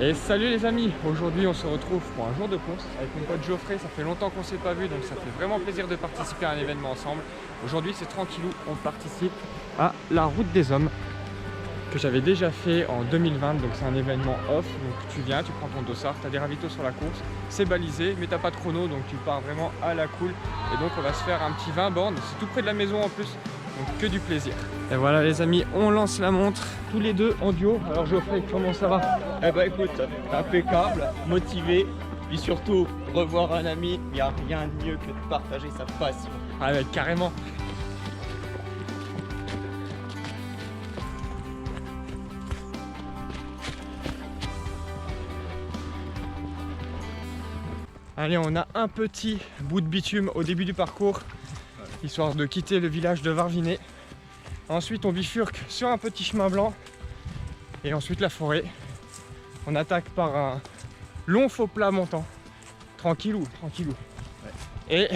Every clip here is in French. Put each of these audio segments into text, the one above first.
Et salut les amis, aujourd'hui on se retrouve pour un jour de course avec mon pote Geoffrey. Ça fait longtemps qu'on ne s'est pas vu, donc ça fait vraiment plaisir de participer à un événement ensemble. Aujourd'hui c'est tranquillou, on participe à la Route des Hommes que j'avais déjà fait en 2020, donc c'est un événement off. Donc tu viens, tu prends ton dossard, tu as des ravitaux sur la course, c'est balisé mais t'as pas de chrono, donc tu pars vraiment à la cool. Et donc on va se faire un petit 20 bornes, c'est tout près de la maison en plus, donc que du plaisir. Et voilà les amis, on lance la montre, tous les deux en duo. Alors Geoffrey, comment ça va? Eh bah écoute, impeccable, motivé, puis surtout revoir un ami, il n'y a rien de mieux que de partager sa passion. Ah ouais, carrément. Allez, on a un petit bout de bitume au début du parcours, histoire de quitter le village de Varvinet. Ensuite, on bifurque sur un petit chemin blanc et ensuite la forêt. On attaque par un long faux plat montant, tranquillou, tranquillou. Ouais. Et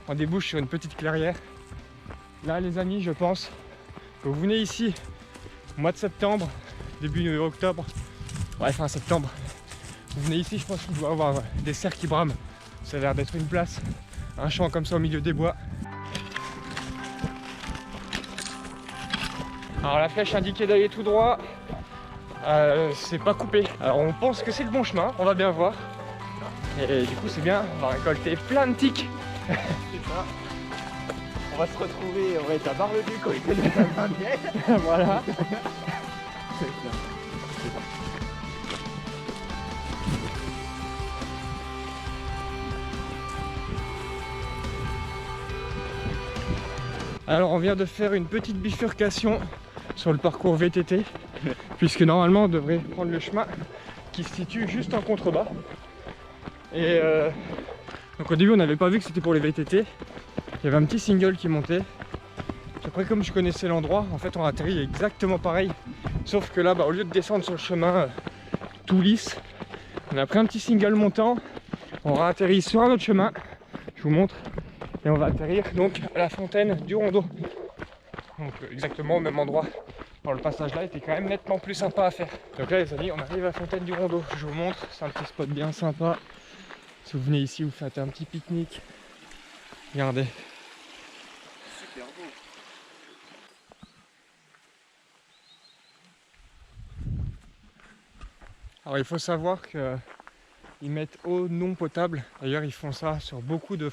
on débouche sur une petite clairière. Là, les amis, je pense que vous venez ici au mois de septembre, début octobre, ouais, fin septembre. Vous venez ici, je pense qu'il doit y avoir des cerfs qui brament. Ça a l'air d'être une place, un champ comme ça au milieu des bois. Alors la flèche indiquait d'aller tout droit, c'est pas coupé. Alors on pense que c'est le bon chemin, on va bien voir. Et du coup c'est bien, on va récolter plein de tiques. C'est ça. On va se retrouver, on va être à Bar-le-Duc au été de la dernière. Voilà. Alors on vient de faire une petite bifurcation sur le parcours VTT, puisque normalement on devrait prendre le chemin qui se situe juste en contrebas. Et donc au début on n'avait pas vu que c'était pour les VTT. Il y avait un petit single qui montait. Après, comme je connaissais l'endroit, en fait on a atterri exactement pareil, sauf que là au lieu de descendre sur le chemin tout lisse, on a pris un petit single montant, on a atterri sur un autre chemin, je vous montre. Et on va atterrir donc à la fontaine du Rondeau. Donc exactement au même endroit. Alors le passage là était quand même nettement plus sympa à faire. Donc là les amis, on arrive à la fontaine du Rondeau. Je vous montre, c'est un petit spot bien sympa. Si vous venez ici, vous faites un petit pique-nique. Regardez. Super beau. Alors il faut savoir que ils mettent eau non potable. D'ailleurs ils font ça sur beaucoup de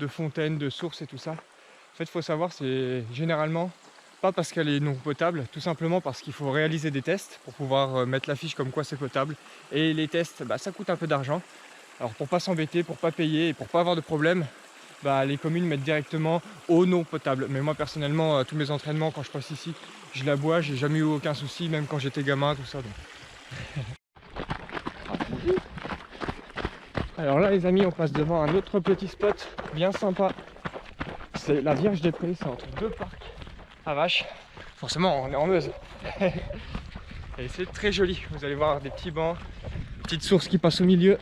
fontaines, de sources et tout ça. En fait il faut savoir, c'est généralement pas parce qu'elle est non potable, tout simplement parce qu'il faut réaliser des tests pour pouvoir mettre l'affiche comme quoi c'est potable. Et les tests, ça coûte un peu d'argent. Alors pour pas s'embêter, pour pas payer et pour pas avoir de problème, les communes mettent directement eau non potable. Mais moi personnellement, tous mes entraînements quand je passe ici, je la bois, j'ai jamais eu aucun souci, même quand j'étais gamin, tout ça. Donc. Alors là les amis, on passe devant un autre petit spot bien sympa. C'est la Vierge des Prés, c'est entre deux parcs à vaches. Forcément on est en Meuse. Et c'est très joli, vous allez voir des petits bancs, petites sources qui passent au milieu.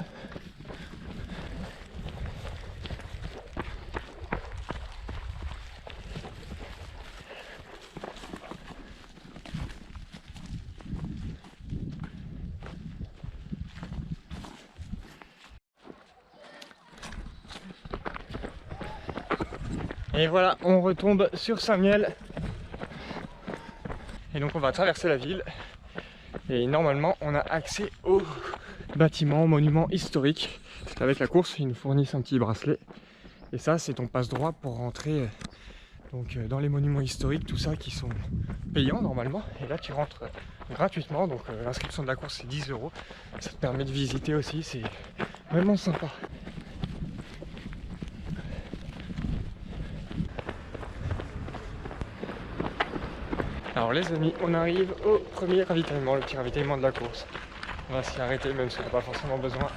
Et voilà, on retombe sur Saint-Miel. Et donc on va traverser la ville. Et normalement, on a accès aux bâtiments, monuments historiques. Avec la course, ils nous fournissent un petit bracelet. Et ça, c'est ton passe-droit pour rentrer dans les monuments historiques, tout ça qui sont payants normalement. Et là, tu rentres gratuitement. Donc l'inscription de la course, c'est 10 €. Ça te permet de visiter aussi, c'est vraiment sympa. Alors les amis, on arrive au premier ravitaillement, le petit ravitaillement de la course. On va s'y arrêter même si on n'a pas forcément besoin.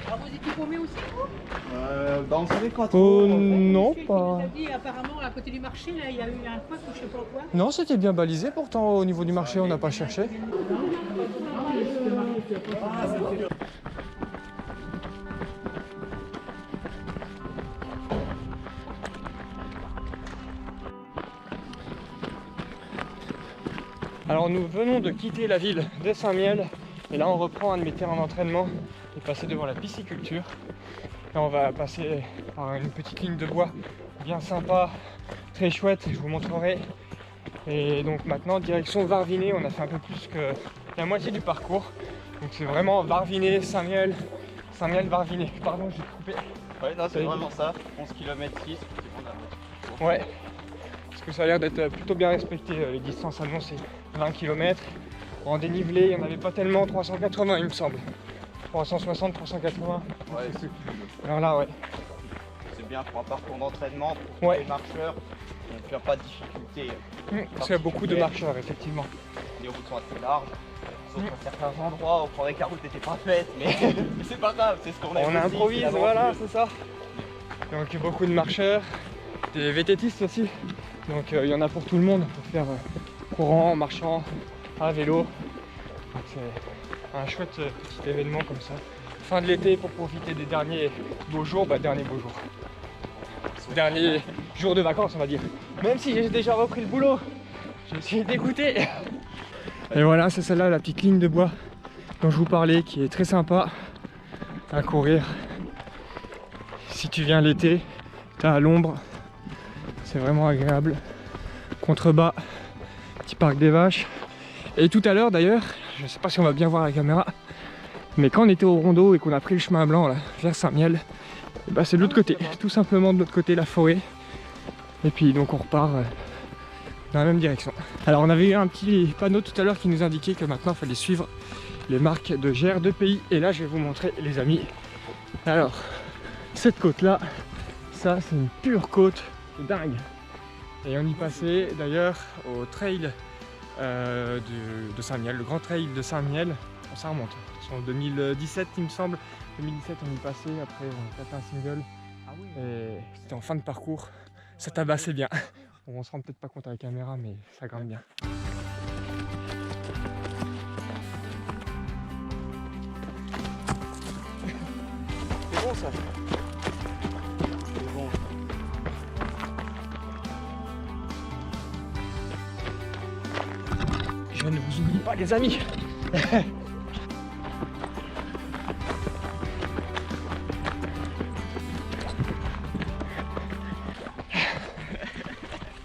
Ah, vous étiez paumé aussi, vous? On savait pas Oh trop. non, Monsieur pas. qui nous a dit, apparemment, à côté du marché, là, il y a eu un coin ou je sais pas quoi. Non, c'était bien balisé pourtant au niveau du marché, on n'a pas cherché. Alors nous venons de quitter la ville de Saint-Miel Et là on reprend un de mes terrains d'entraînement et passer devant la pisciculture. Là on va passer par une petite ligne de bois bien sympa, très chouette, je vous montrerai. Et donc maintenant direction Varviné, on a fait un peu plus que la moitié du parcours. Donc c'est vraiment Varviné, Saint-Miel, Varviné. Pardon, j'ai coupé. Ouais, non, c'est vraiment ça. 11 km 6. Ouais, parce que ça a l'air d'être plutôt bien respecté. Les distances annoncées 20 km. En dénivelé, il n'y en avait pas tellement, 380 il me semble. 360, 380. Ouais, je sais plus. Alors là, ouais. C'est bien pour un parcours d'entraînement, pour les marcheurs. Donc il n'y a pas de difficulté. Parce qu'il y a beaucoup de marcheurs, effectivement. Les routes sont assez larges. Sauf à certains endroits, on croirait que la route n'était pas faite, mais c'est pas grave, c'est ce qu'on a. On improvise, voilà, c'est ça. Donc beaucoup de marcheurs, des VTTistes aussi. Donc il y en a pour tout le monde, pour faire courant, marchant, à vélo. Donc c'est un chouette petit événement comme ça. Fin de l'été pour profiter des derniers beaux jours, derniers beaux jours. Derniers jours de vacances on va dire. Même si j'ai déjà repris le boulot, je suis dégoûté. Et voilà, c'est celle-là, la petite ligne de bois dont je vous parlais, qui est très sympa à courir. Si tu viens l'été, tu es à l'ombre, c'est vraiment agréable. Contrebas, petit parc des vaches. Et tout à l'heure d'ailleurs, je sais pas si on va bien voir la caméra, mais quand on était au Rondeau et qu'on a pris le chemin blanc là, vers Saint-Miel, c'est de l'autre côté, tout simplement de l'autre côté, la forêt. Et puis donc on repart dans la même direction. Alors on avait eu un petit panneau tout à l'heure qui nous indiquait que maintenant il fallait suivre les marques de GR2PI. Et là je vais vous montrer les amis. Alors cette côte là, ça c'est une pure côte dingue. Et on y passait d'ailleurs au trail de Saint-Miel, le grand trail de Saint-Miel. Ça remonte, c'est en 2017 il me semble. 2017 on y passait, après on a tapé un single. Et c'était en fin de parcours, ça tabassait bien. On se rend peut-être pas compte à la caméra, mais ça grimpe bien. C'est bon ça. C'est bon. Je ne vous oublie pas les amis.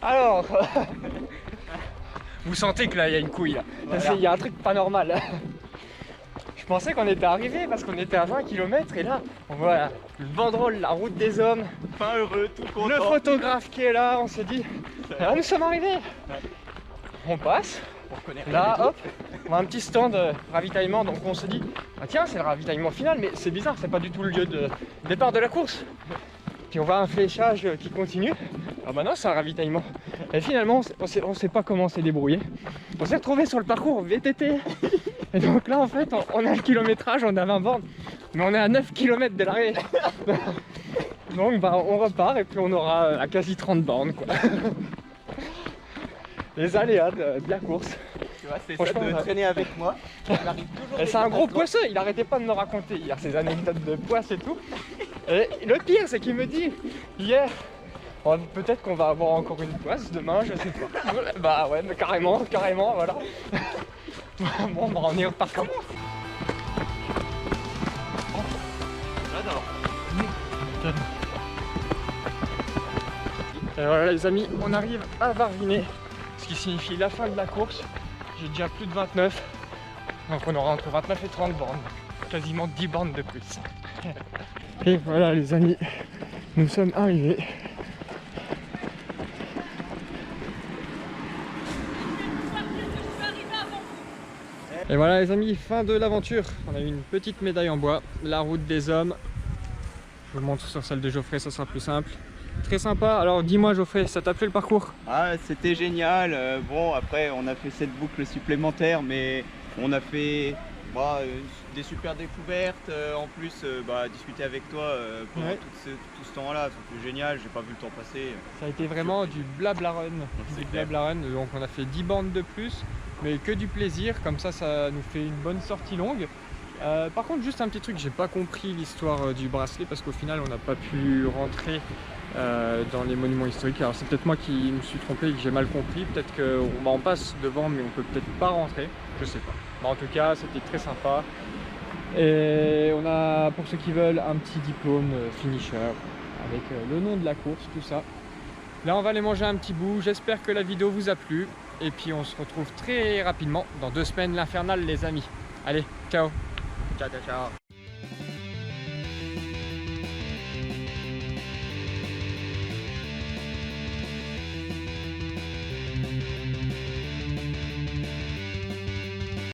Alors, vous sentez que là il y a une couille là. Voilà. Il y a un truc pas normal. Je pensais qu'on était arrivé parce qu'on était à 20 km et là on voit le banderole, la route des hommes. Pas heureux, tout content. Le photographe qui est là, on s'est dit, là nous sommes arrivés. Ouais. On passe. Là hop, on a un petit stand ravitaillement, donc on se dit, ah tiens c'est le ravitaillement final, mais c'est bizarre, c'est pas du tout le lieu de départ de la course. Puis on voit un fléchage qui continue. Ah bah non, c'est un ravitaillement. Et finalement, on sait pas comment on s'est débrouillé. On s'est retrouvé sur le parcours VTT. Et donc là, en fait, on a le kilométrage, on a 20 bornes. Mais on est à 9 km de l'arrêt. Donc on repart et puis on aura à quasi 30 bornes, quoi. Les aléas de la course. Tu vois, c'est ça de traîner avec moi. C'est un gros poisseux, il arrêtait pas de me raconter hier ses anecdotes de poisse et tout. Et le pire, c'est qu'il me dit hier, oh, peut-être qu'on va avoir encore une poisse demain, je sais pas. Bah ouais, mais carrément, voilà. Bon, bah on est reparti. J'adore. Et voilà les amis, on arrive à Varviné, ce qui signifie la fin de la course. J'ai déjà plus de 29, donc on aura entre 29 et 30 bornes, quasiment 10 bornes de plus. Et voilà les amis, nous sommes arrivés. Et voilà les amis, fin de l'aventure. On a eu une petite médaille en bois, la route des hommes. Je vous montre sur celle de Geoffrey, ça sera plus simple. Très sympa. Alors dis-moi Geoffrey, ça t'a plu le parcours? Ah, c'était génial. Bon, après on a fait cette boucle supplémentaire, mais on a fait des super découvertes. En plus, discuter avec toi pendant tout ce temps-là, c'était génial. J'ai pas vu le temps passer. Ça a été vraiment du blabla run. Donc on a fait 10 bornes de plus, mais que du plaisir. Comme ça nous fait une bonne sortie longue. Par contre, juste un petit truc, j'ai pas compris l'histoire du bracelet parce qu'au final on n'a pas pu rentrer dans les monuments historiques. Alors c'est peut-être moi qui me suis trompé et que j'ai mal compris, peut-être qu'on passe devant mais on peut peut-être pas rentrer, je sais pas. Mais en tout cas c'était très sympa. Et on a, pour ceux qui veulent, un petit diplôme finisher avec le nom de la course, tout ça. Là on va aller manger un petit bout, j'espère que la vidéo vous a plu. Et puis on se retrouve très rapidement dans 2 semaines l'Infernal les amis. Allez, ciao. Ciao, ciao, ciao.